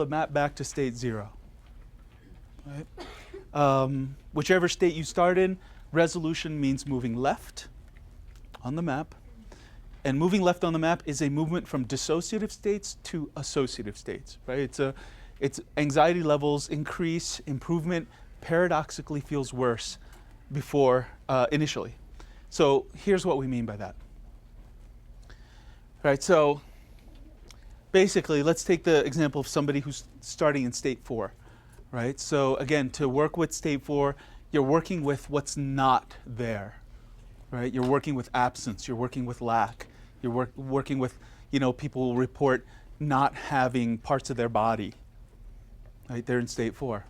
flip map back to state 0. Right? Whichever state you start in, resolution means moving left on the map. And moving left on the map is a movement from dissociative states to associative states. Right? It's anxiety levels increase, improvement paradoxically feels worse before initially. So here's what we mean by that. Right, so basically, let's take the example of somebody who's starting in state 4. Right, so again, to work with state 4, you're working with what's not there. Right, you're working with absence, you're working with lack, you're working with, people will report not having parts of their body. Right, they're in state 4,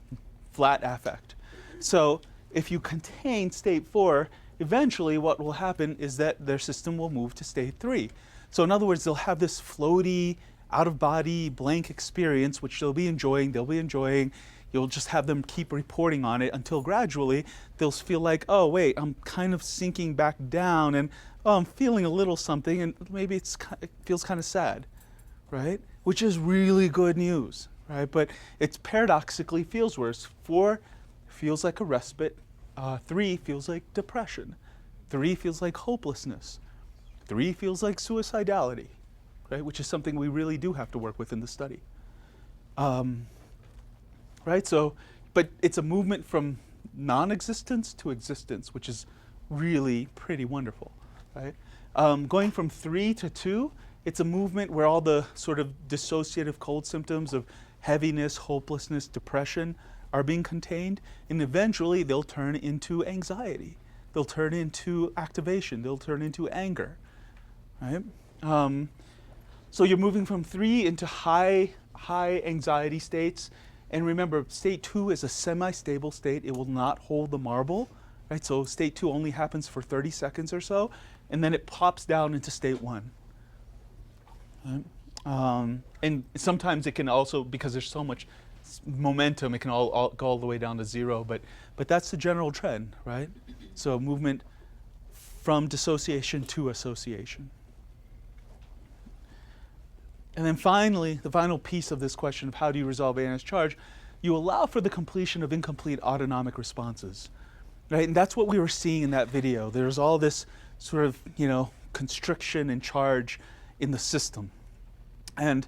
flat affect. So if you contain state 4, eventually what will happen is that their system will move to state 3. So in other words, they'll have this floaty, out-of-body, blank experience, which they'll be enjoying. You'll just have them keep reporting on it until gradually they'll feel like, oh, wait, I'm kind of sinking back down, and oh, I'm feeling a little something, and maybe it feels kind of sad, right? Which is really good news, right? But it paradoxically feels worse. 4 feels like a respite. 3 feels like depression. 3 feels like hopelessness. 3 feels like suicidality, right? Which is something we really do have to work with in the study. Right, so, but it's a movement from non-existence to existence, which is really pretty wonderful, right? Going from 3 to 2, it's a movement where all the sort of dissociative cold symptoms of heaviness, hopelessness, depression are being contained, and eventually they'll turn into anxiety. They'll turn into activation. They'll turn into anger, right? So you're moving from 3 into high anxiety states. And remember, state 2 is a semi-stable state. It will not hold the marble, right? So state 2 only happens for 30 seconds or so, and then it pops down into state 1. Right? And sometimes it can also, because there's so much momentum, it can all go all the way down to 0, but that's the general trend, right? So movement from dissociation to association. And then finally, the final piece of this question of how do you resolve anxious charge, you allow for the completion of incomplete autonomic responses, right? And that's what we were seeing in that video. There's all this sort of, constriction and charge in the system. And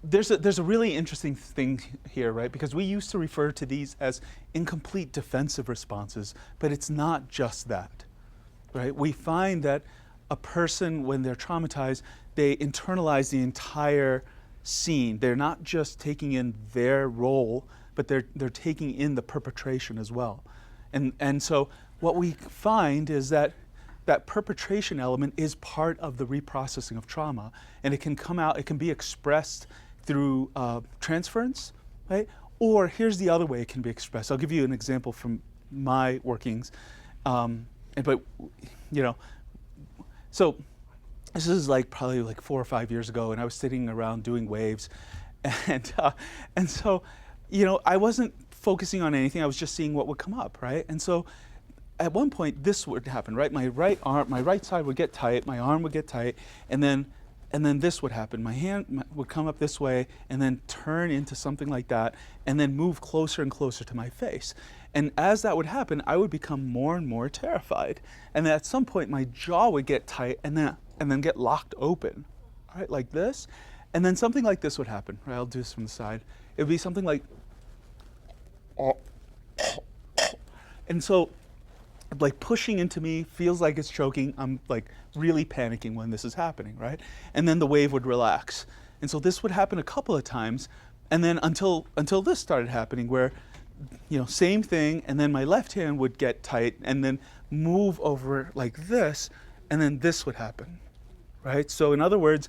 there's a really interesting thing here, right? Because we used to refer to these as incomplete defensive responses, but it's not just that, right? We find that a person, when they're traumatized, they internalize the entire scene. They're not just taking in their role, but they're taking in the perpetration as well. And so what we find is that perpetration element is part of the reprocessing of trauma, and it can come out, it can be expressed through transference, right? Or here's the other way it can be expressed. I'll give you an example from my workings, so this is probably 4 or 5 years ago, and I was sitting around doing waves, and so, I wasn't focusing on anything. I was just seeing what would come up, right? And so, at one point, this would happen, right? My right side would get tight, my arm would get tight, and then this would happen. My hand would come up this way, and then turn into something like that, and then move closer and closer to my face. And as that would happen, I would become more and more terrified. And at some point, my jaw would get tight, and then get locked open, right, like this. And then something like this would happen, right? I'll do this from the side. It would be something like, and so, pushing into me feels like it's choking. I'm really panicking when this is happening, right? And then the wave would relax. And so this would happen a couple of times, and then until this started happening, where, same thing, and then my left hand would get tight, and then move over like this, and then this would happen, right? So in other words,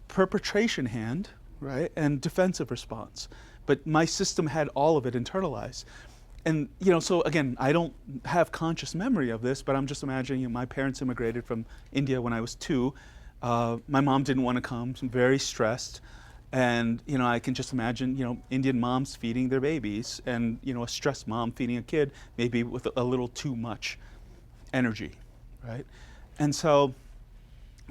perpetration hand, right, and defensive response. But my system had all of it internalized. And, so again, I don't have conscious memory of this, but I'm just imagining, my parents immigrated from India when I was 2. My mom didn't want to come, so I'm very stressed. And, I can just imagine, Indian moms feeding their babies, and, a stressed mom feeding a kid, maybe with a little too much energy, right? And so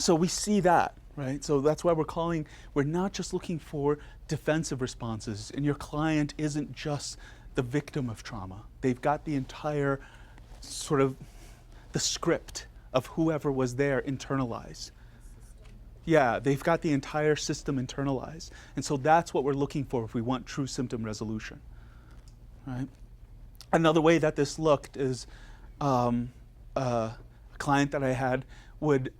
we see that, right? So that's why we're not just looking for defensive responses, and your client isn't just the victim of trauma. They've got the entire sort of the script of whoever was there internalized. Yeah, they've got the entire system internalized. And so that's what we're looking for if we want true symptom resolution, right? Another way that this looked is a client that I had would,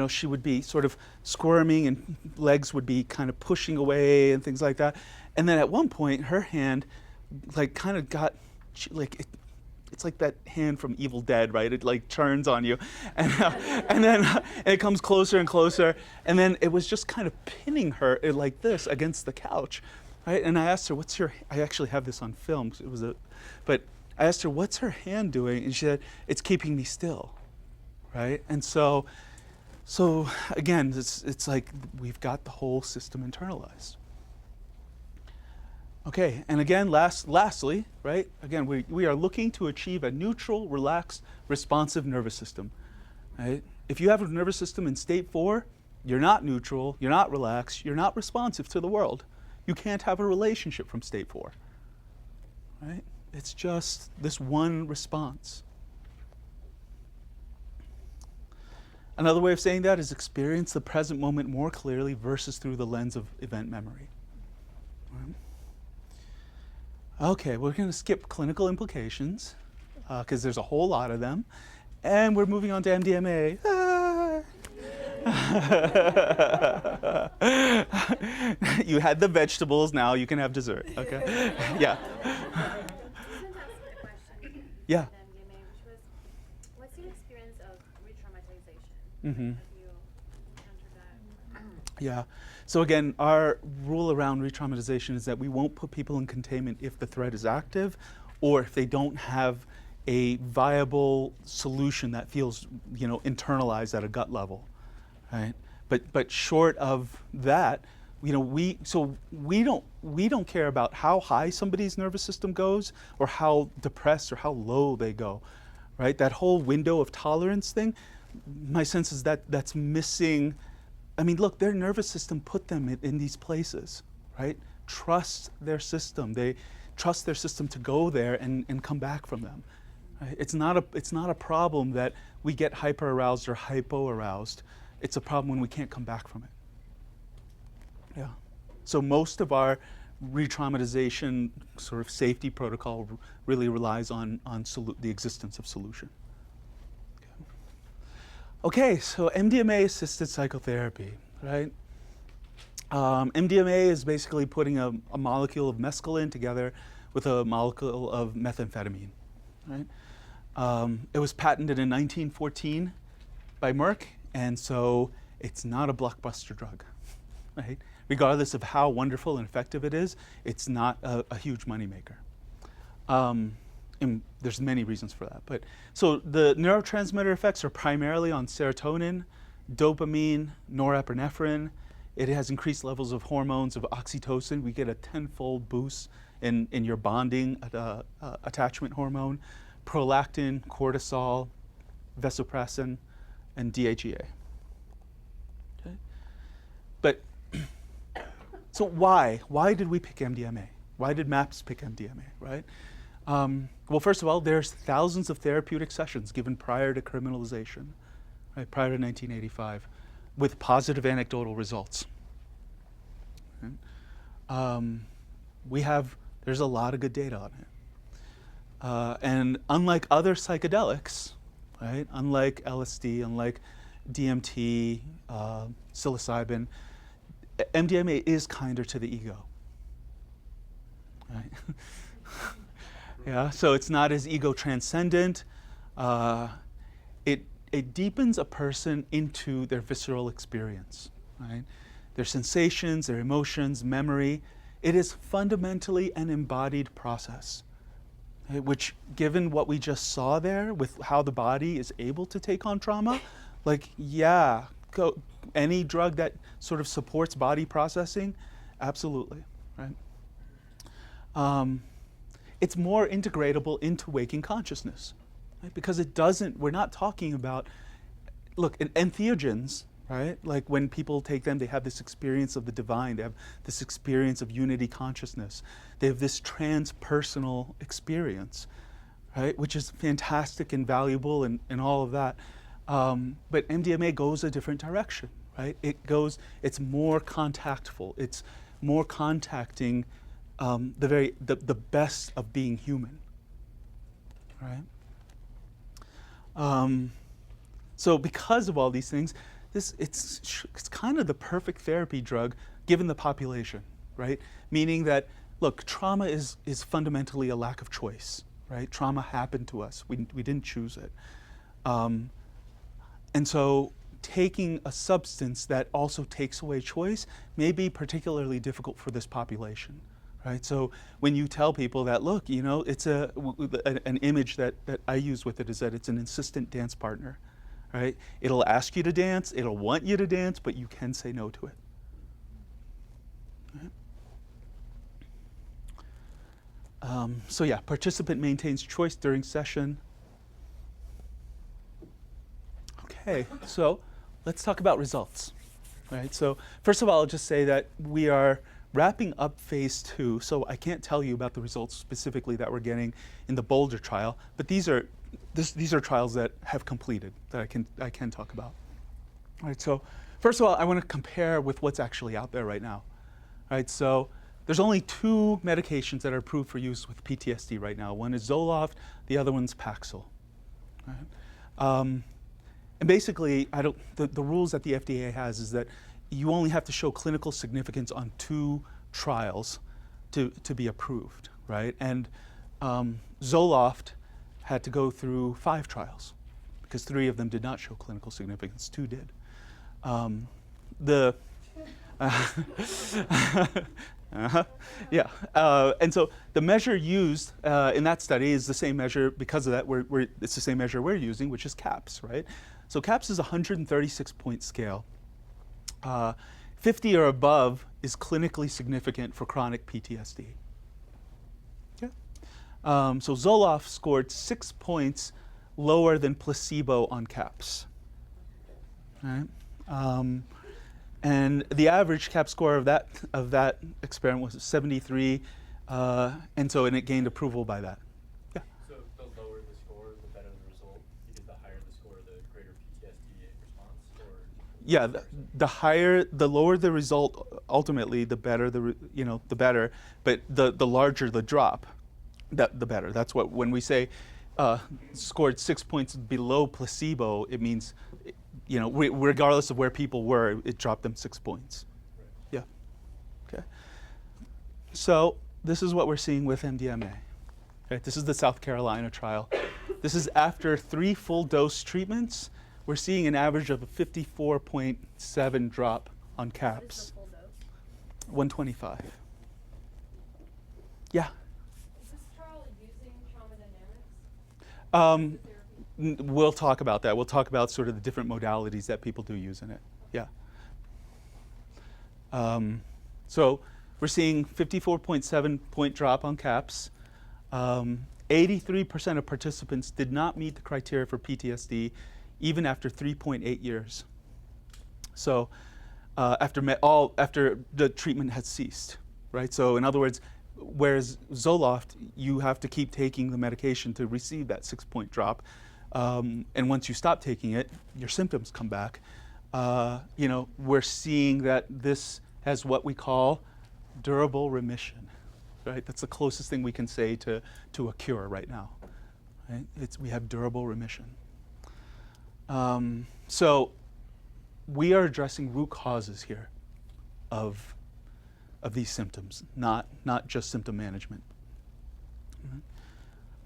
she would be sort of squirming and legs would be kind of pushing away and things like that. And then at one point, her hand like kind of got, it's like that hand from Evil Dead, right? It like turns on you, and then it comes closer and closer, and then it was just kind of pinning her like this against the couch, right? And I asked her, I actually have this on film. But I asked her, what's her hand doing? And she said, it's keeping me still, right? And so again, it's like we've got the whole system internalized. Okay, and again, lastly, right? Again, we are looking to achieve a neutral, relaxed, responsive nervous system, right? If you have a nervous system in state 4, you're not neutral, you're not relaxed, you're not responsive to the world. You can't have a relationship from state 4, right? It's just this one response. Another way of saying that is experience the present moment more clearly versus through the lens of event memory. Right? Okay, we're going to skip clinical implications because there's a whole lot of them, and we're moving on to MDMA. You had the vegetables, now you can have dessert. Okay, yeah. Yeah. MDMA, which was, what's your experience of re-traumatization? Mm-hmm. Have you encountered that? Yeah. So again, our rule around re-traumatization is that we won't put people in containment if the threat is active or if they don't have a viable solution that feels, internalized at a gut level, right? But short of that, we don't care about how high somebody's nervous system goes or how depressed or how low they go, right? That whole window of tolerance thing, my sense is that that's missing. I mean, look, their nervous system put them in these places, right? Trust their system. They trust their system to go there and come back from them. Right? It's not a problem that we get hyper-aroused or hypo-aroused. It's a problem when we can't come back from it. Yeah. So most of our re-traumatization sort of safety protocol really relies on the existence of solution. Okay, so MDMA-assisted psychotherapy, right? MDMA is basically putting a molecule of mescaline together with a molecule of methamphetamine, right? It was patented in 1914 by Merck, and so it's not a blockbuster drug, right? Regardless of how wonderful and effective it is, it's not a huge moneymaker. And there's many reasons for that. But so the neurotransmitter effects are primarily on serotonin, dopamine, norepinephrine. It has increased levels of hormones of oxytocin. We get a 10-fold boost in your bonding attachment hormone, prolactin, cortisol, vasopressin, and DHEA. Okay? But so why? Why did we pick MDMA? Why did MAPS pick MDMA, right? Well, first of all, there's thousands of therapeutic sessions given prior to criminalization, right, prior to 1985, with positive anecdotal results. Right? There's a lot of good data on it. And unlike other psychedelics, right, unlike LSD, unlike DMT, psilocybin, MDMA is kinder to the ego. Right? Yeah, so it's not as ego transcendent. It deepens a person into their visceral experience, right? Their sensations, their emotions, memory. It is fundamentally an embodied process, right? Which, given what we just saw there with how the body is able to take on trauma, any drug that sort of supports body processing, absolutely, right? It's more integratable into waking consciousness, right? Because we're not talking about, look, entheogens right? Like when people take them, they have this experience of the divine. They have this experience of unity consciousness. They have this transpersonal experience, right? Which is fantastic and valuable and all of that. But MDMA goes a different direction, right? It's more contactful. It's more contacting the best of being human, right? So because of all these things, it's kind of the perfect therapy drug given the population, right? Meaning that, look, trauma is fundamentally a lack of choice, right? Trauma happened to us. We didn't choose it. And so taking a substance that also takes away choice may be particularly difficult for this population, right? So when you tell people that, look, you know, it's an image that I use with it is that it's an insistent dance partner, right? It'll ask you to dance, it'll want you to dance, but you can say no to it. Right? So yeah, participant maintains choice during session. Okay, so let's talk about results, right? So first of all, I'll just say that we are wrapping up phase 2, so I can't tell you about the results specifically that we're getting in the Boulder trial, but these are trials that have completed that I can talk about. All right, so first of all, I want to compare with what's actually out there right now. All right, so there's only 2 medications that are approved for use with PTSD right now. One is Zoloft, the other one's Paxil. Right? And basically, the rules that the FDA has is that you only have to show clinical significance on 2 trials to be approved, right? And Zoloft had to go through 5 trials because 3 of them did not show clinical significance, 2 did. And so the measure used in that study is the same measure. Because of that, it's the same measure we're using, which is CAPS, right? So CAPS is a 136-point scale. 50 or above is clinically significant for chronic PTSD. Okay. So Zoloft scored 6 points lower than placebo on CAPS. Right? And the average CAPS score of that experiment was 73, and it gained approval by that. Yeah. So the lower the score, the better the result, because the higher the score, the greater PTSD response, or? Yeah, the lower the result, ultimately, the better the better. But the larger the drop, the better. That's what when we say scored 6 points below placebo, it means, regardless of where people were, it dropped them 6 points. Right. Yeah. Okay. So this is what we're seeing with MDMA. Okay, this is the South Carolina trial. This is after 3 full dose treatments. We're seeing an average of a 54.7 drop on CAPS. What is the full dose? 125. Yeah. Is this trial using trauma dynamics? We'll talk about that. We'll talk about sort of the different modalities that people do use in it. Yeah. So we're seeing 54.7 point drop on CAPS. 83% of participants did not meet the criteria for PTSD, even after 3.8 years. So after the treatment had ceased, right? So in other words, whereas Zoloft, you have to keep taking the medication to receive that 6-point drop. And once you stop taking it, your symptoms come back. We're seeing that this has what we call durable remission, right? That's the closest thing we can say to a cure right now, right? We have durable remission. So we are addressing root causes here of these symptoms, not just symptom management.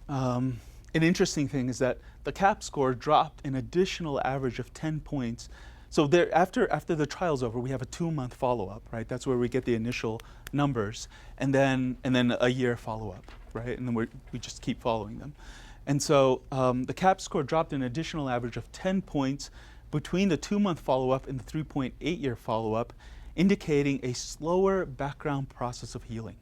An interesting thing is that the CAPS score dropped an additional average of 10 points. So after the trial's over, we have a 2-month follow-up, right? That's where we get the initial numbers, and then a year follow-up, right? And then we just keep following them. And so the CAPS score dropped an additional average of 10 points between the 2-month follow-up and the 3.8-year follow-up, indicating a slower background process of healing,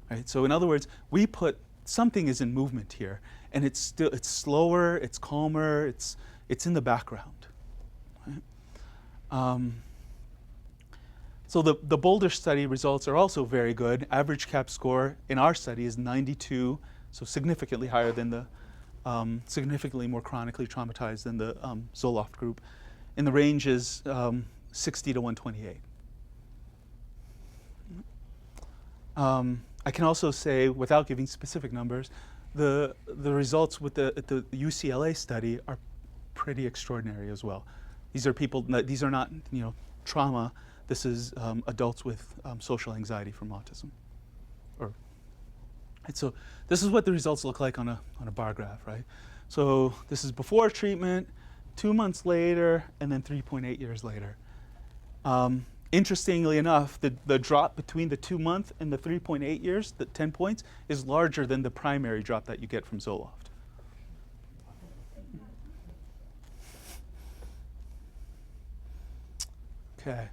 right? So in other words, we put something is in movement here, and it's slower, it's calmer, it's in the background. Right? So the Boulder study results are also very good. Average CAP score in our study is 92, so significantly higher than the, significantly more chronically traumatized than the Zoloft group. And the range is 60 to 128. I can also say, without giving specific numbers, the results with the UCLA study are pretty extraordinary as well. These are people, these are not, trauma. This is adults with social anxiety from autism. And so this is what the results look like on a bar graph, right? So this is before treatment, 2 months later, and then 3.8 years later. Interestingly enough, the drop between the 2 month and the 3.8 years, the 10 points, is larger than the primary drop that you get from Zoloft. Okay.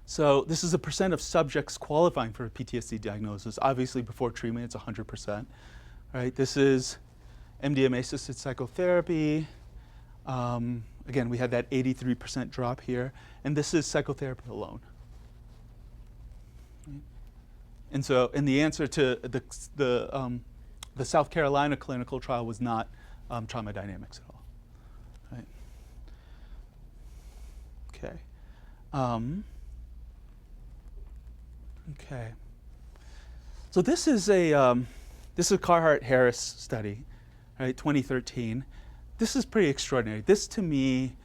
So this is a percent of subjects qualifying for a PTSD diagnosis. Obviously, before treatment, it's 100%. Right? This is MDMA-assisted psychotherapy. Again, we had that 83% drop here, and this is psychotherapy alone. Right? And so, and the answer to the South Carolina clinical trial was not trauma dynamics at all. Right? Okay. Okay. So this is a Carhart-Harris study, right? 2013. This is pretty extraordinary. This, to me,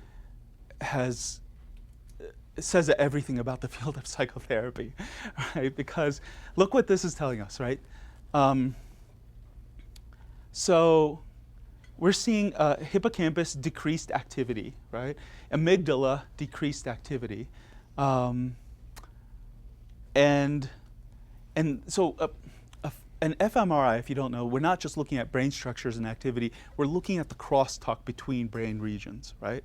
says everything about the field of psychotherapy, right? Because look what this is telling us, right? So we're seeing hippocampus decreased activity, right? Amygdala decreased activity. And so an fMRI, if you don't know, we're not just looking at brain structures and activity, we're looking at the crosstalk between brain regions, right?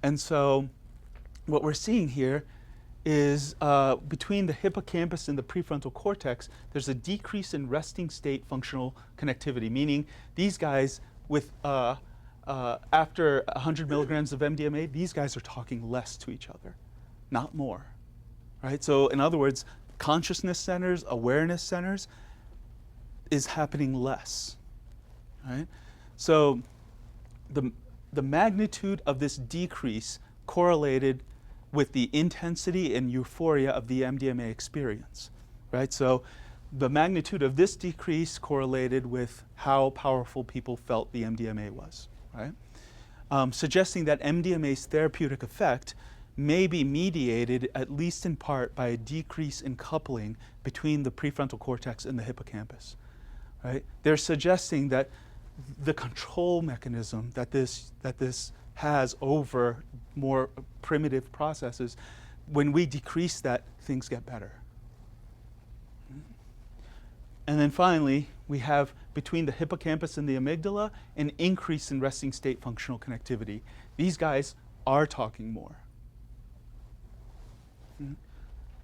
And so what we're seeing here is between the hippocampus and the prefrontal cortex, there's a decrease in resting state functional connectivity, meaning these guys with, after 100 milligrams of MDMA, these guys are talking less to each other, not more, right? So in other words, consciousness centers, awareness centers, is happening less, right? So the magnitude of this decrease correlated with the intensity and euphoria of the MDMA experience, right? So the magnitude of this decrease correlated with how powerful people felt the MDMA was, right? Suggesting that MDMA's therapeutic effect may be mediated, at least in part, by a decrease in coupling between the prefrontal cortex and the hippocampus. Right? They're suggesting that the control mechanism that this has over more primitive processes, when we decrease that, things get better. And then finally, we have between the hippocampus and the amygdala an increase in resting state functional connectivity. These guys are talking more.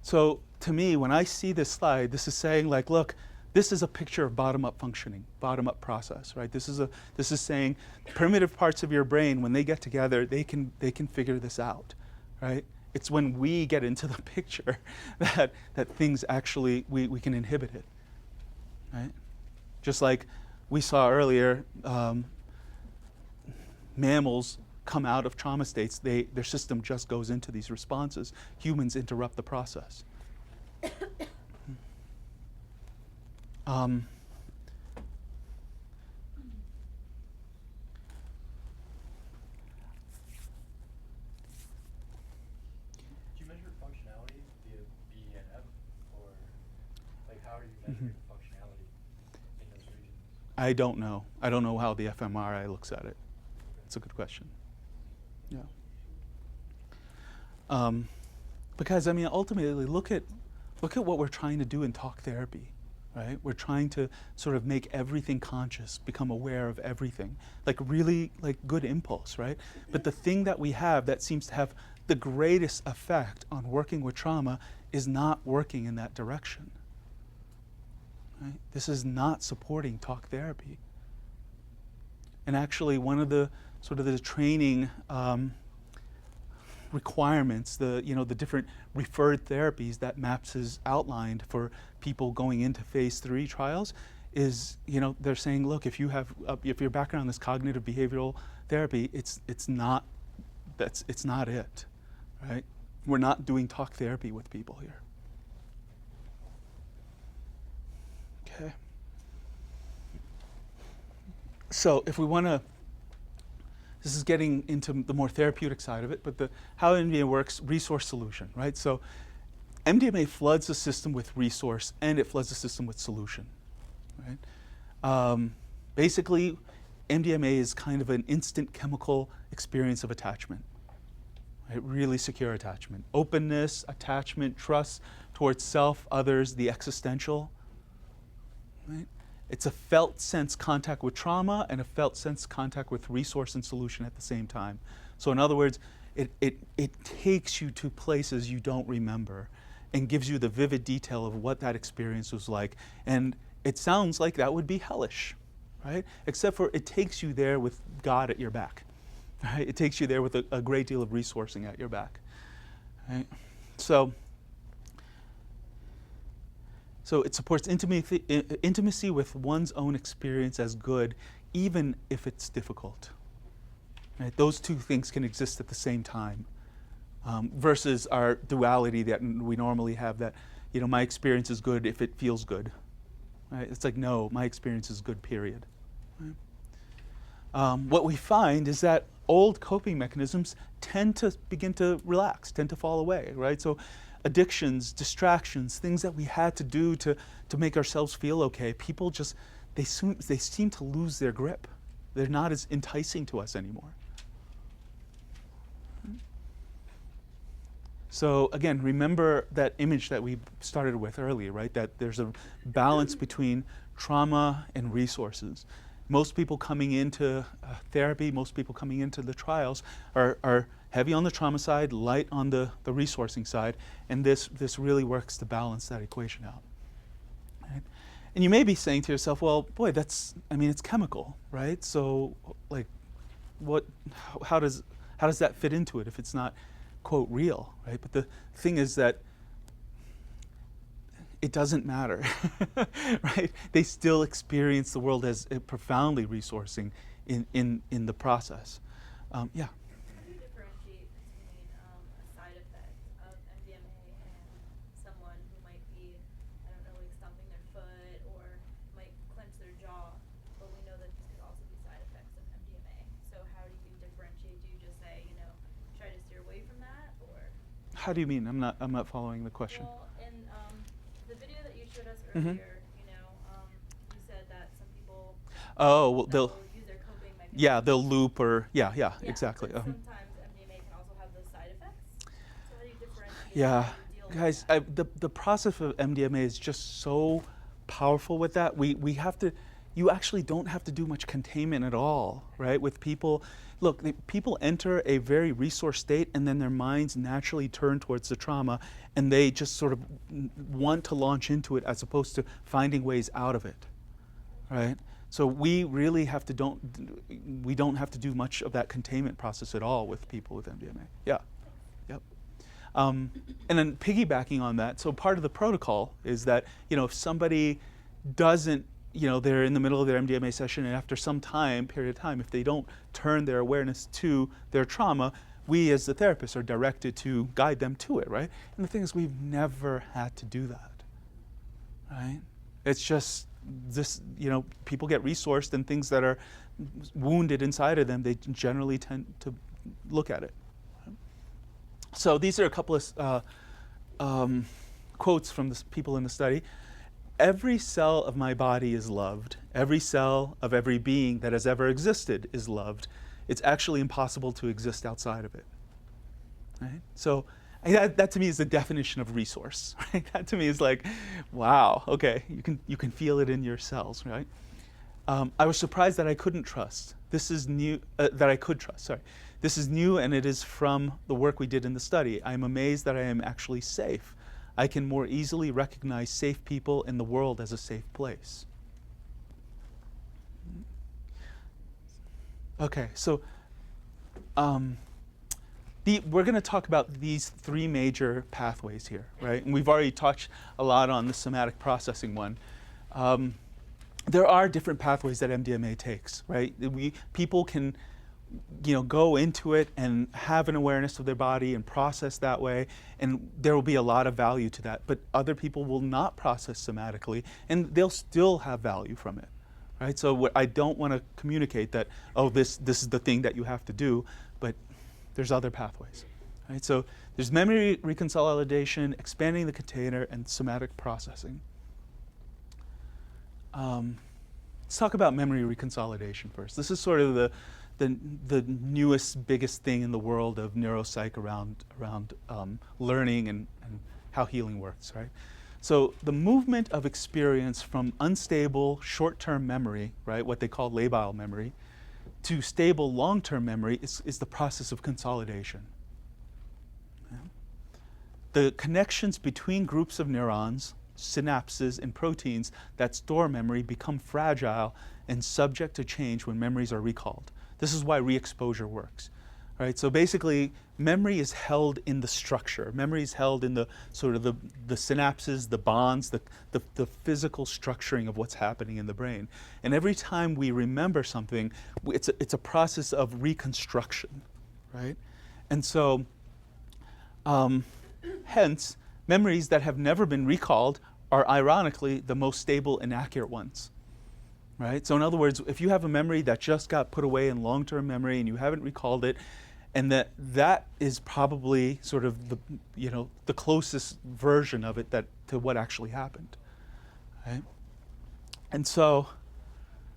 So to me, when I see this slide, this is saying, like, look, this is a picture of bottom-up functioning, bottom-up process, right? This is saying primitive parts of your brain, when they get together, they can figure this out, right? It's when we get into the picture that things actually, we can inhibit it, right? Just like we saw earlier, mammals come out of trauma states, their system just goes into these responses. Humans interrupt the process. Do you measure functionality via BNF, or like how are you measuring functionality in those regions? I don't know. I don't know how the fMRI looks at it. It's a good question. Yeah. Because I mean, ultimately, look at what we're trying to do in talk therapy, right? We're trying to sort of make everything conscious, become aware of everything, like really like good impulse, right? But the thing that we have that seems to have the greatest effect on working with trauma is not working in that direction. Right? This is not supporting talk therapy. And actually, one of the sort of the training requirements, the different referred therapies that MAPS has outlined for people going into phase 3 trials, is they're saying, look, if your background is cognitive behavioral therapy, it's not it, right? We're not doing talk therapy with people here. Okay. So if we want to, this is getting into the more therapeutic side of it, but how MDMA works, resource solution, right? So MDMA floods the system with resource and it floods the system with solution, right? Basically, MDMA is kind of an instant chemical experience of attachment, right? Really secure attachment. Openness, attachment, trust towards self, others, the existential, right? It's a felt sense contact with trauma and a felt sense contact with resource and solution at the same time. So in other words, it takes you to places you don't remember and gives you the vivid detail of what that experience was like. And it sounds like that would be hellish, right? Except for it takes you there with God at your back, right? It takes you there with a great deal of resourcing at your back, right? So it supports intimacy with one's own experience as good, even if it's difficult. Right? Those two things can exist at the same time, versus our duality that we normally have, that my experience is good if it feels good. Right? It's like, no, my experience is good, period. Right? What we find is that old coping mechanisms tend to begin to relax, tend to fall away. Right? So addictions, distractions, things that we had to do to make ourselves feel okay, people just, they seem to lose their grip. They're not as enticing to us anymore. So again, remember that image that we started with earlier, right? That there's a balance between trauma and resources. Most people coming into therapy, most people coming into the trials are heavy on the trauma side, light on the resourcing side, and this really works to balance that equation out. Right? And you may be saying to yourself, well, boy, it's chemical, right? So, like, how does that fit into it if it's not, quote, real, right? But the thing is that it doesn't matter, right? They still experience the world as profoundly resourcing in the process. Yeah. How do you differentiate between a side effect of MDMA and someone who might be, I don't know, like stomping their foot or might clench their jaw, but we know that these could also be side effects of MDMA. So how do you differentiate? Do you just say, try to steer away from that, or? How do you mean? I'm not following the question. Well, in the video that you showed us Mhm. earlier, you said that some people Oh, well, will use their coping mechanism. yeah, they'll loop or, yeah, Yeah, exactly. but sometimes MDMA can also have those side effects. So how do you differentiate? Yeah, how you deal with guys, that? the process of MDMA is just so powerful with that. We have to, you actually don't have to do much containment at all, right? With people, look, people enter a very resource state and then their minds naturally turn towards the trauma and they just sort of want to launch into it as opposed to finding ways out of it, right? So we really don't have to do much of that containment process at all with people with MDMA. Yeah, yep. And then piggybacking on that, so part of the protocol is that, if somebody doesn't, they're in the middle of their MDMA session and after some period of time, if they don't turn their awareness to their trauma, we as the therapists are directed to guide them to it, right? And the thing is, we've never had to do that, right? It's just this, people get resourced and things that are wounded inside of them, they generally tend to look at it. So these are a couple of quotes from the people in the study. Every cell of my body is loved. Every cell of every being that has ever existed is loved. It's actually impossible to exist outside of it. Right? So that to me is the definition of resource. Right? That to me is like, wow, okay, you can feel it in your cells, right? I was surprised that I couldn't trust. This is new, that I could trust, sorry. This is new and it is from the work we did in the study. I am amazed that I am actually safe. I can more easily recognize safe people in the world as a safe place. Okay, so We're going to talk about these three major pathways here, right? And we've already touched a lot on the somatic processing one. There are different pathways that MDMA takes, right? People can, go into it and have an awareness of their body and process that way, and there will be a lot of value to that. But other people will not process somatically, and they'll still have value from it, right? So I don't want to communicate that, oh, this is the thing that you have to do, but there's other pathways, right? So there's memory reconsolidation, expanding the container, and somatic processing. Let's talk about memory reconsolidation first. This is sort of the newest, biggest thing in the world of neuropsych around learning and how healing works, right? So the movement of experience from unstable short-term memory, right, what they call labile memory, to stable long-term memory is the process of consolidation. Yeah. The connections between groups of neurons, synapses, and proteins that store memory become fragile and subject to change when memories are recalled. This is why re-exposure works. Right? So basically, memory is held in the structure. Memory is held in the sort of the synapses, the bonds, the physical structuring of what's happening in the brain. And every time we remember something, it's a process of reconstruction, right? And so, hence, memories that have never been recalled are ironically the most stable and accurate ones. Right? So in other words, if you have a memory that just got put away in long-term memory and you haven't recalled it, and that is probably sort of the closest version of it to what actually happened. Right? And so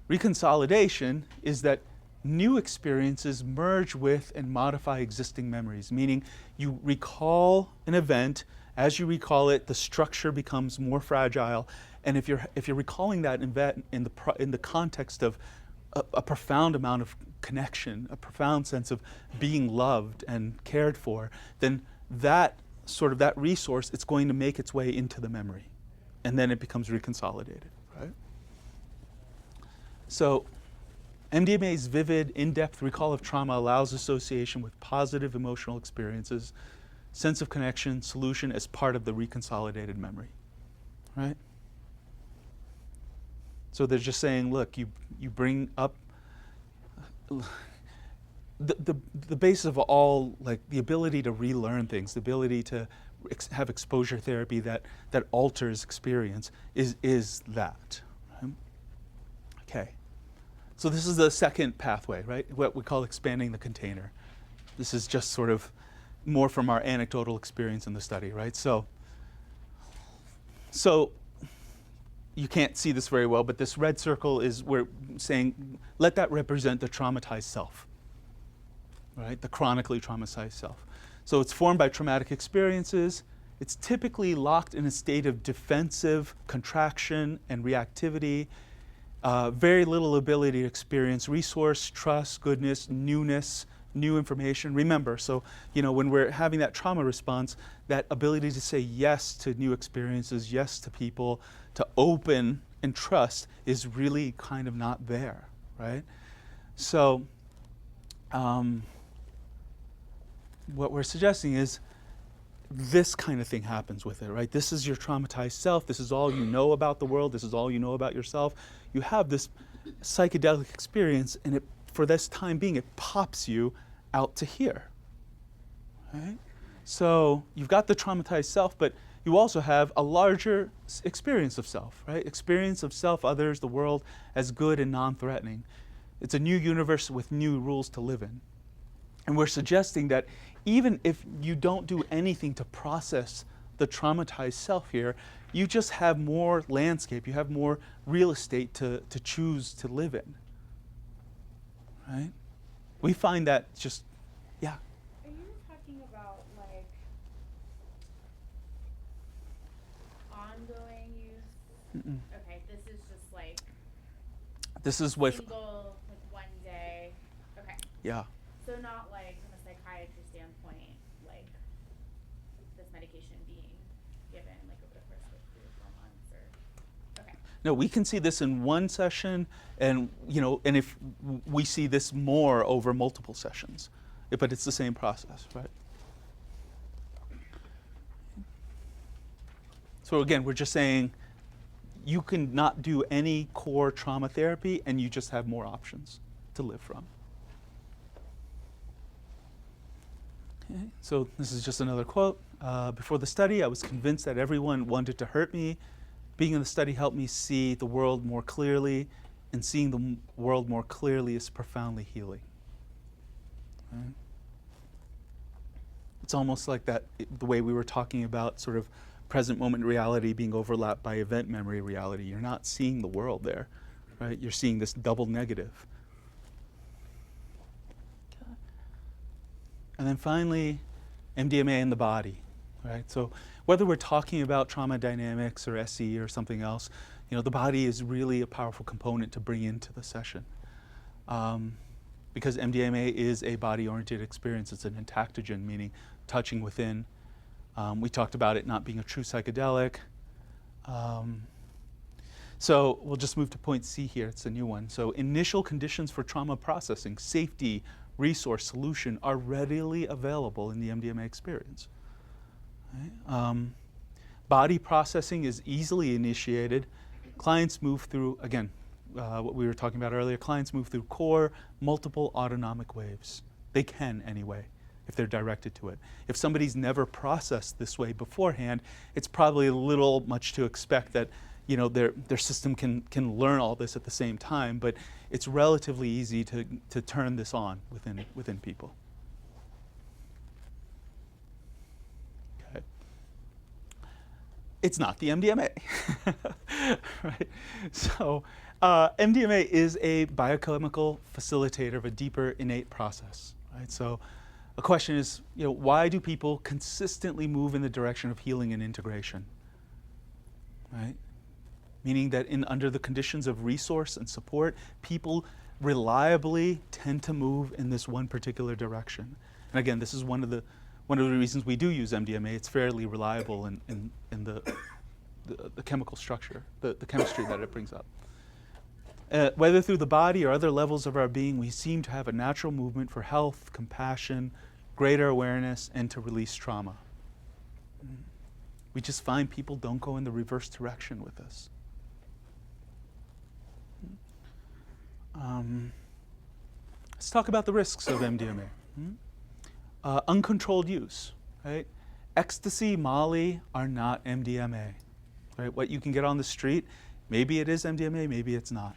reconsolidation is that new experiences merge with and modify existing memories, meaning you recall an event. As you recall it, the structure becomes more fragile, and if you're recalling that event in the context of a profound amount of connection, a profound sense of being loved and cared for, then that resource, it's going to make its way into the memory, and then it becomes reconsolidated, right? So MDMA's vivid, in-depth recall of trauma allows association with positive emotional experiences, sense of connection, solution as part of the reconsolidated memory, right? So they're just saying, look, you bring up the basis of all, like the ability to relearn things, the ability to have exposure therapy that alters experience is that. Right? Okay. So this is the second pathway, right? What we call expanding the container. This is just sort of more from our anecdotal experience in the study, right? So you can't see this very well, but this red circle is, we're saying, let that represent the traumatized self, right? The chronically traumatized self. So it's formed by traumatic experiences. It's typically locked in a state of defensive contraction and reactivity, very little ability to experience resource, trust, goodness, newness, new information. Remember, so when we're having that trauma response, that ability to say yes to new experiences, yes to people, to open and trust is really kind of not there, right? So what we're suggesting is this kind of thing happens with it, right? This is your traumatized self. This is all you know about the world. This is all you know about yourself. You have this psychedelic experience, and for this time being, it pops you out to here, right? So you've got the traumatized self, but you also have a larger experience of self, right? Experience of self, others, the world as good and non-threatening. It's a new universe with new rules to live in. And we're suggesting that even if you don't do anything to process the traumatized self here, you just have more landscape, you have more real estate to choose to live in, right? We find that just, yeah. Are you talking about like ongoing use? Mm-mm. Okay, this is just like This is with, single, like one day. Okay, yeah. so not like from a psychiatry standpoint, like this medication being given like over the course of 3 or 4 months, or okay. No, we can see this in one session, and and if we see this more over multiple sessions. but it's the same process, right? So again, we're just saying you can not do any core trauma therapy and you just have more options to live from. Okay, so this is just another quote. Before the study, I was convinced that everyone wanted to hurt me. Being in the study helped me see the world more clearly, and seeing the world more clearly is profoundly healing. Right? It's almost like that, the way we were talking about sort of present moment reality being overlapped by event memory reality. You're not seeing the world there, right? You're seeing this double negative. Okay. And then finally, MDMA in the body, right? So whether we're talking about trauma dynamics or SE or something else, you know, the body is really a powerful component to bring into the session. Because MDMA is a body-oriented experience. It's an entactogen, meaning touching within. We talked about it not being a true psychedelic. So we'll just move to point C here. It's a new one. So initial conditions for trauma processing, safety, resource, solution are readily available in the MDMA experience. Right? Body processing is easily initiated. Clients move through, again, what we were talking about earlier, clients move through core, multiple autonomic waves. They can anyway, if they're directed to it. If somebody's never processed this way beforehand, it's probably a little much to expect that, you know, their system can learn all this at the same time, but it's relatively easy to turn this on within people. Okay. It's not the MDMA, right? So MDMA is a biochemical facilitator of a deeper innate process, right? So the question is, you know, why do people consistently move in the direction of healing and integration, right? Meaning that under the conditions of resource and support, people reliably tend to move in this one particular direction. And again, this is one of the reasons we do use MDMA. It's fairly reliable in the chemical structure, the chemistry that it brings up. Whether through the body or other levels of our being, we seem to have a natural movement for health, compassion, greater awareness, and to release trauma. We just find people don't go in the reverse direction with us. Let's talk about the risks of MDMA. Uncontrolled use, right? Ecstasy, Molly are not MDMA, right? What you can get on the street, maybe it is MDMA, maybe it's not.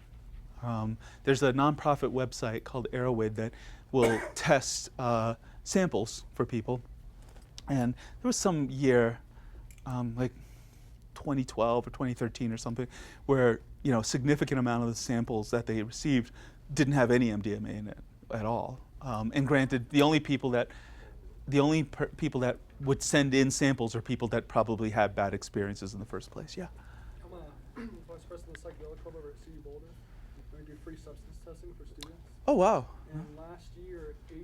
There's a nonprofit website called Arrowhead that will test samples for people. And there was some year, like 2012 or 2013 or something, where, you know, a significant amount of the samples that they received didn't have any MDMA in it at all. And granted, the only people that would send in samples are people that probably had bad experiences in the first place. Yeah. I'm a vice president of the Psychedelic Club over at CU Boulder. We do free substance testing for students. Oh, wow. And last year, 88%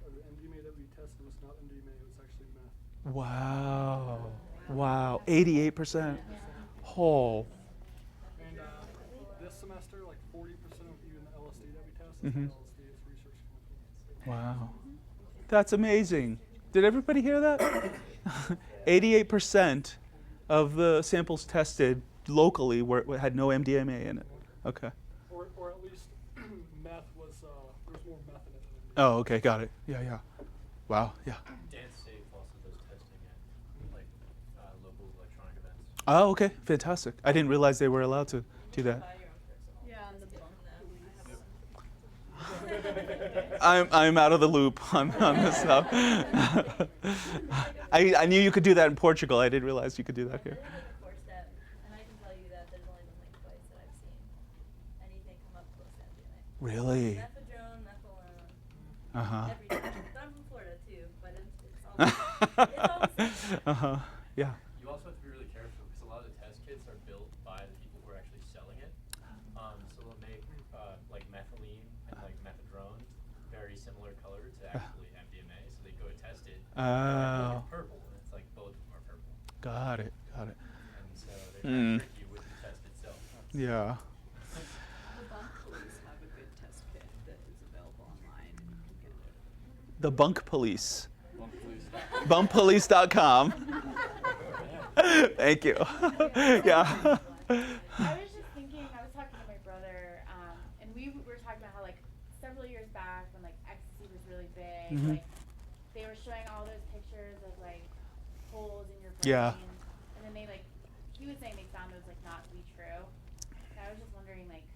of the MDMA that we tested was not MDMA, it was actually meth. Wow. Wow. 88%. Oh. And this semester, like 40% of even the LSD that we test is not LSD, it's research chemical. Wow. That's amazing. Did everybody hear that? 88% of the samples tested locally had no MDMA in it. Okay. Or at least meth was, there was more meth in it than MDMA. Oh, okay. Got it. Yeah. Wow. Yeah. Dance Safe also does testing at like local electronic events. Oh, okay. Fantastic. I didn't realize they were allowed to do that. Yeah, on the bone I'm out of the loop on this stuff. I knew you could do that in Portugal. I didn't realize you could do that here. They have a four step, and I can tell you that there's only been like twice that I've seen anything come up close to MDMA. Really? Methadone, methylone, Uh-huh. everything. But I'm from Florida too, but it's all the same. It's all the same. Uh-huh. Yeah. You also have to be really careful because a lot of the test kits are built by the people who are actually selling it. So they'll make like methylene and like methadone very similar color to actually MDMA. So they go test it. Oh. It's purple, and it's like both of them are purple. Got it. And so they try to trick you with the test itself. Yeah. The Bump Police have a good test kit that is available online, and you can get it. the Bunk Police. Bunkpolice.com. Thank you. Yeah. I was just thinking, I was talking to my brother, and we were talking about how, like, several years back when, like, ecstasy was really big, Mhm. like, they were showing all those pictures of, like, holes in your brain. Yeah. And then they, like, he was saying they found those, like, not to be true. And I was just wondering, like,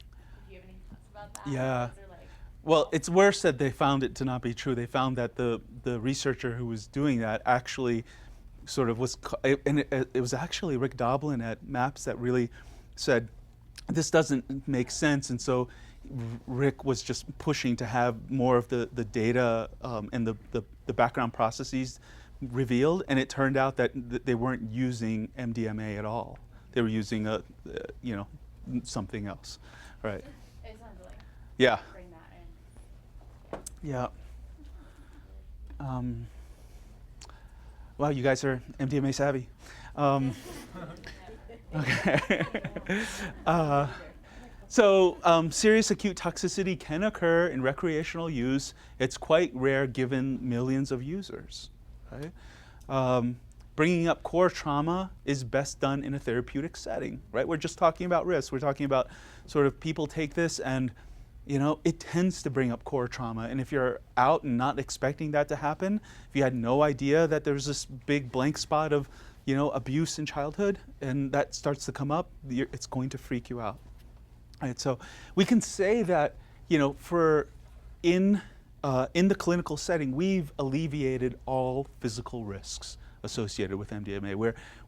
if you have any thoughts about that? Yeah. Those are, like, Well, it's worse that they found it to not be true. They found that the researcher who was doing that actually sort of was, and it was actually Rick Doblin at MAPS that really said, this doesn't make sense. And so Rick was just pushing to have more of the data and the background processes revealed. And it turned out that they weren't using MDMA at all. They were using something else, right? I just wanted to, like, Yeah. bring that in. Yeah. Wow, you guys are MDMA savvy. Okay. Serious acute toxicity can occur in recreational use. It's quite rare given millions of users. Right? Bringing up core trauma is best done in a therapeutic setting. Right? We're just talking about risk. We're talking about sort of people take this and it tends to bring up core trauma. And if you're out and not expecting that to happen, if you had no idea that there's this big blank spot of, abuse in childhood, and that starts to come up, it's going to freak you out. Right? So we can say that, in the clinical setting, we've alleviated all physical risks associated with MDMA.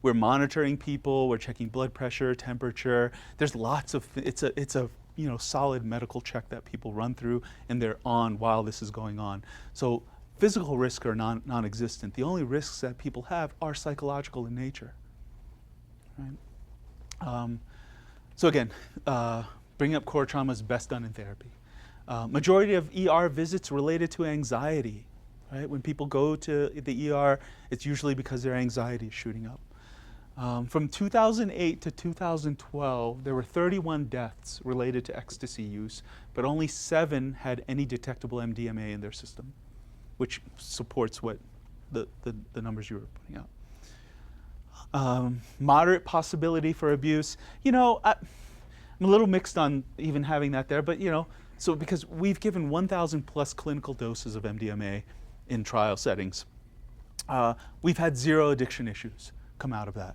We're monitoring people, we're checking blood pressure, temperature. There's lots of, it's a solid medical check that people run through, and they're on while this is going on. So physical risks are non-existent. The only risks that people have are psychological in nature. Right? So again, bringing up core trauma is best done in therapy. Majority of ER visits related to anxiety. Right? When people go to the ER, it's usually because their anxiety is shooting up. From 2008 to 2012, there were 31 deaths related to ecstasy use, but only 7 had any detectable MDMA in their system, which supports what the numbers you were putting out. Moderate possibility for abuse. I'm a little mixed on even having that there, but so because we've given 1,000 plus clinical doses of MDMA in trial settings, we've had 0 addiction issues come out of that.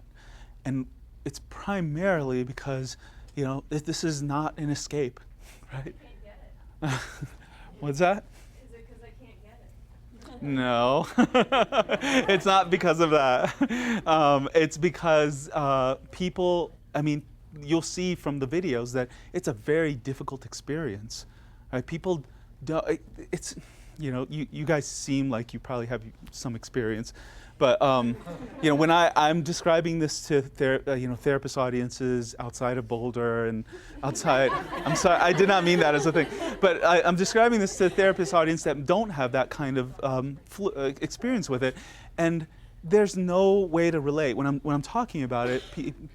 And it's primarily because, this is not an escape, right? You can't get it. What's that? Is it because I can't get it? No, it's not because of that. It's because people, you'll see from the videos that it's a very difficult experience. Right? People, you guys seem like you probably have some experience. But when I'm describing this to therapist audiences outside of Boulder and outside, I'm sorry, I did not mean that as a thing. But I'm describing this to therapist audience that don't have that kind of experience with it, and there's no way to relate. When I'm talking about it,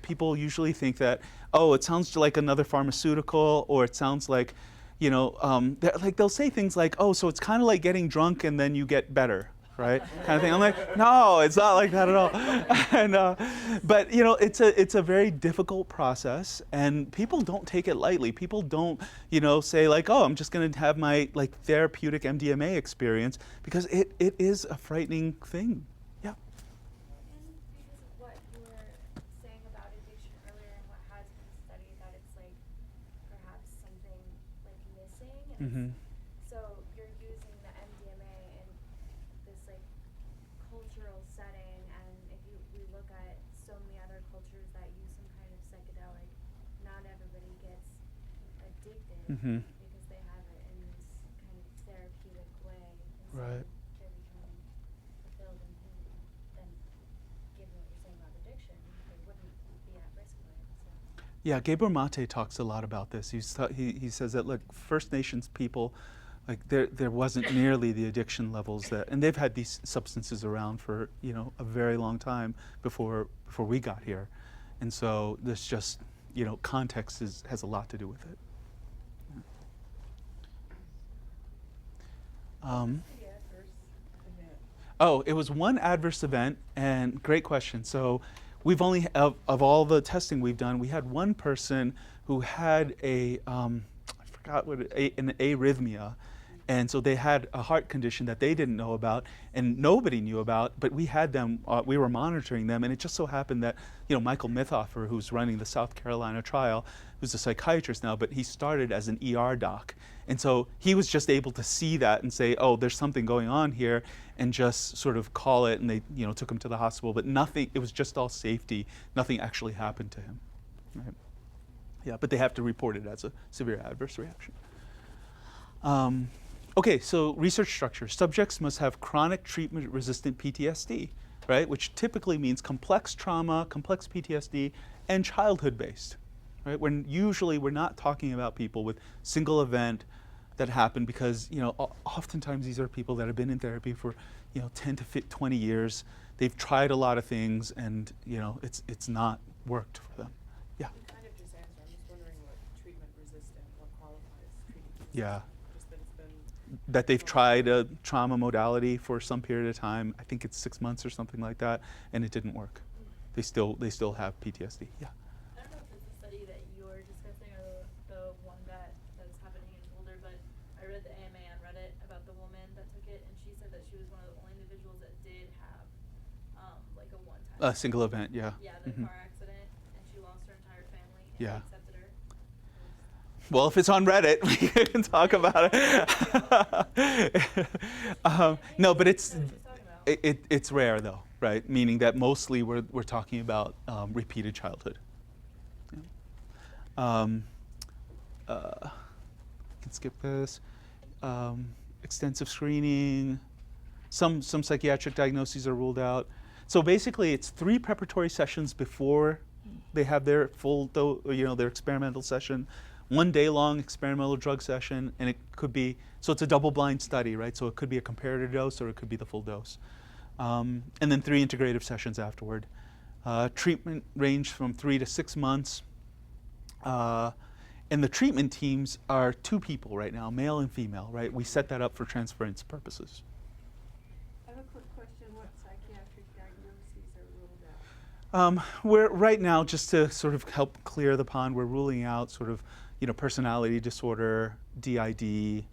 people usually think that, oh, it sounds like another pharmaceutical, or it sounds like, they'll say things like, oh, so it's kind of like getting drunk and then you get better. Right, kind of thing. I'm like, no, it's not like that at all. And but it's a very difficult process, and people don't take it lightly. People don't, say like, oh, I'm just going to have my therapeutic MDMA experience, because it is a frightening thing. Yeah. And because of what you were saying about addiction earlier and what has been studied, that it's perhaps something missing. And so you're using the MDMA in this cultural setting, and if we look at so many other cultures that use some kind of psychedelic, not everybody gets addicted because they have it in this kind of therapeutic way. And so Right. they're becoming fulfilled, and then given what you're saying about addiction, they wouldn't be at risk for it. So. Yeah, Gabor Mate talks a lot about this. He says that, look, First Nations people, there wasn't nearly the addiction levels that, and they've had these substances around for a very long time before we got here, and so this just context has a lot to do with it. Yeah, Oh, it was one adverse event, and great question. So we've only, of all the testing we've done, we had one person who had I forgot what, an arrhythmia. And so they had a heart condition that they didn't know about and nobody knew about, but we had them, we were monitoring them, and it just so happened that, Michael Mithoffer, who's running the South Carolina trial, who's a psychiatrist now, but he started as an ER doc. And so he was just able to see that and say, oh, there's something going on here, and just sort of call it, and they, took him to the hospital, but nothing, it was just all safety. Nothing actually happened to him. Right? Yeah, but they have to report it as a severe adverse reaction. Okay, so research structure. Subjects must have chronic treatment-resistant PTSD, right? Which typically means complex trauma, complex PTSD, and childhood-based, right? When usually we're not talking about people with single event that happened because, oftentimes these are people that have been in therapy for, 10 to 20 years. They've tried a lot of things, and, it's not worked for them. Yeah. You kind of just answered. I'm just wondering what treatment resistant, what qualifies treatment resistant. Yeah. Just that it's been. That they've tried a trauma modality for some period of time. I think it's 6 months or something like that, and it didn't work. They still have PTSD. Yeah. I don't know if it's the study that you're discussing or the one that's happening in Boulder, but I read the AMA on Reddit about the woman that took it, and she said that she was one of the only individuals that did have like a one-time. A single event. Yeah. Yeah, the car accident, and she lost her entire family, and Yeah. they accepted her. Well, if it's on Reddit, we can talk about it. No, but it's That's what she's talking about. it's rare though, right? Meaning that mostly we're talking about repeated childhood. Yeah. Can skip this. Extensive screening. Some psychiatric diagnoses are ruled out. So basically, it's 3 preparatory sessions before they have their their experimental session. 1 day-long experimental drug session, and it could be, so it's a double-blind study, right? So it could be a comparator dose or it could be the full dose. And then 3 integrative sessions afterward. Treatment ranged from 3 to 6 months. And the treatment teams are 2 people right now, male and female, right? We set that up for transference purposes. I have a quick question. What psychiatric diagnoses are ruled out? We're right now, just to sort of help clear the pond, we're ruling out sort of, personality disorder, DID,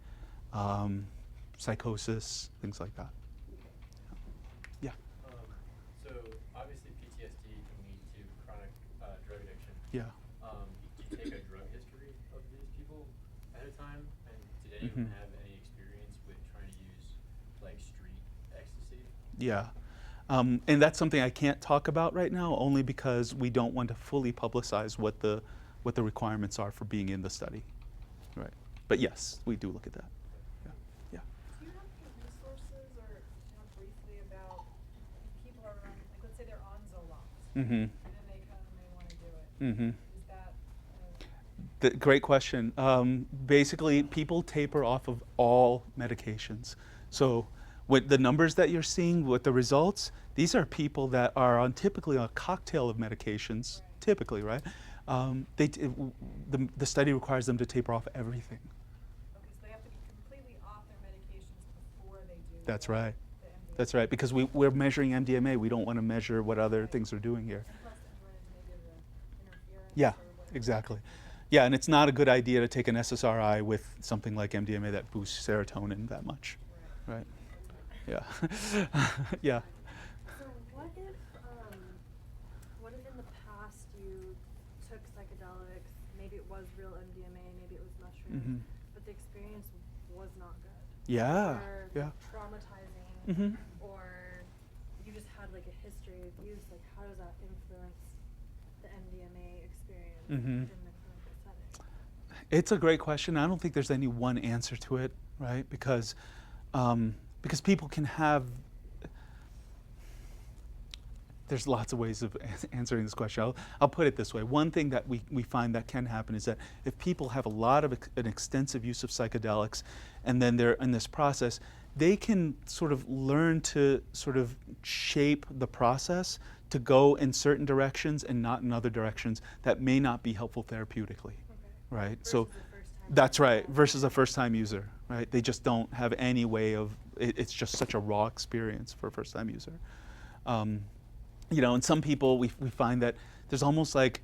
psychosis, things like that. Yeah. So obviously PTSD can lead to chronic drug addiction. Yeah. Do you take a drug history of these people ahead of time? And did anyone have any experience with trying to use like street ecstasy? Yeah. And that's something I can't talk about right now, only because we don't want to fully publicize what the requirements are for being in the study. Right. But yes, we do look at that. Yeah. Yeah. Do you have any resources or talk briefly about if people are on, like let's say they're on Zoloft, Mm-hmm. and then they come and they want to do it. Mm-hmm. Is that Great question. Basically, people taper off of all medications. So with the numbers that you're seeing, with the results, these are people that are on typically a cocktail of medications, typically, right? The study requires them to taper off everything. okay, so they have to be completely off their medications before they do That's the right. MDMA. That's right, because we're measuring MDMA. We don't want to measure what other things are doing here. And plus then run into maybe the interference Yeah, or whatever. exactly. Yeah, and it's not a good idea to take an SSRI with something like MDMA that boosts serotonin that much, right? Yeah. Yeah. So what if in the past you took psychedelics, maybe it was real MDMA, maybe it was mushrooms, Mhm. but the experience was not good? Yeah. Or Yeah. traumatizing, Mhm. or you just had like a history of use, like how does that influence the MDMA experience Mhm. in the clinical setting? It's a great question. I don't think there's any one answer to it, right? Because people can have. There's lots of ways of answering this question. I'll put it this way. One thing that we find that can happen is that if people have a lot of an extensive use of psychedelics, and then they're in this process, they can sort of learn to sort of shape the process to go in certain directions and not in other directions that may not be helpful therapeutically, Okay. right? Versus So. the first time That's right, versus a first-time user, right? They just don't have any way of, it's just such a raw experience for a first-time user. You know, and some people, we find that there's almost like,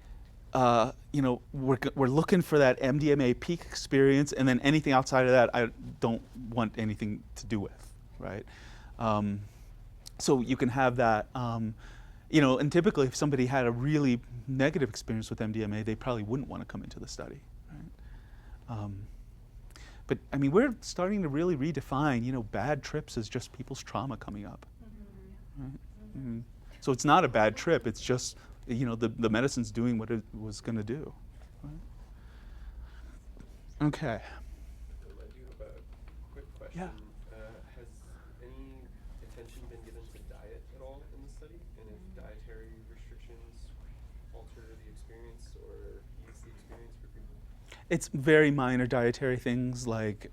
you know, we're looking for that MDMA peak experience, and then anything outside of that, I don't want anything to do with, right? So you can have that, you know, and typically if somebody had a really negative experience with MDMA, they probably wouldn't want to come into the study, right? But I mean, we're starting to really redefine, you know, bad trips as just people's trauma coming up, right? So it's not a bad trip, it's just, you know, the medicine's doing what it was going to do, right? Okay. I do have a quick question. Yeah. Has any attention been given to diet at all in the study? And if dietary restrictions alter the experience or ease the experience for people? It's very minor dietary things like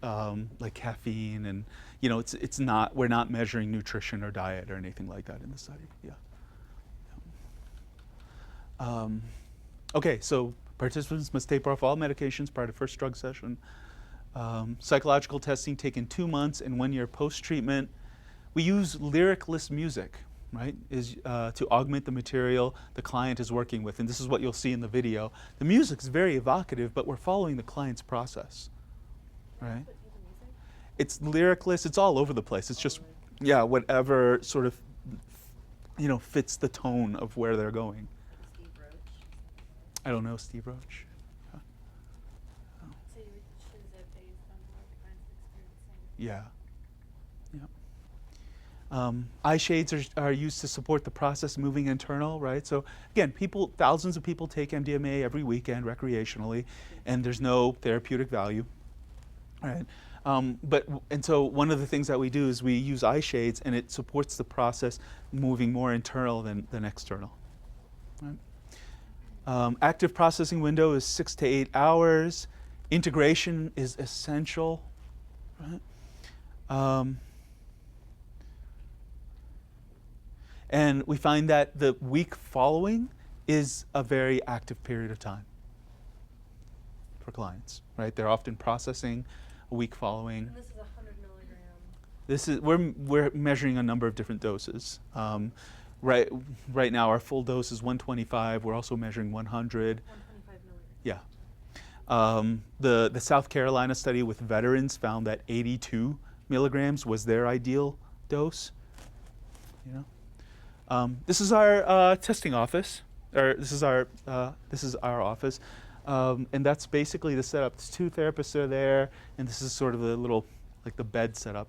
caffeine, and you know, it's not, we're not measuring nutrition or diet or anything like that in the study. Yeah. Okay, so participants must taper off all medications prior to first drug session. Psychological testing taken 2 months and 1 year post-treatment. We use lyricless music, right, to augment the material the client is working with, and this is what you'll see in the video. The music's very evocative, but we're following the client's process, right? It's lyricless, it's all over the place. It's just, yeah, whatever sort of, you know, fits the tone of where they're going. I don't know Steve Roach. Huh. Oh. So you would choose it based on what the client's experiencing? Yeah. Eye shades are used to support the process moving internal, right? So again, thousands of people take MDMA every weekend recreationally, and there's no therapeutic value, right? And so one of the things that we do is we use eye shades, and it supports the process moving more internal than external, right? Active processing window is 6 to 8 hours. Integration is essential, right? And we find that the week following is a very active period of time for clients, right? They're often processing a week following. And this is 100 milligrams. This is, we're measuring a number of different doses. Right now our full dose is 125. We're also measuring 100. 125 Yeah. milligrams. The South Carolina study with veterans found that 82 milligrams was their ideal dose. You know, this is our testing office, or this is our office, and that's basically the setup. There's 2 therapists are there, and this is sort of the little, like the bed setup.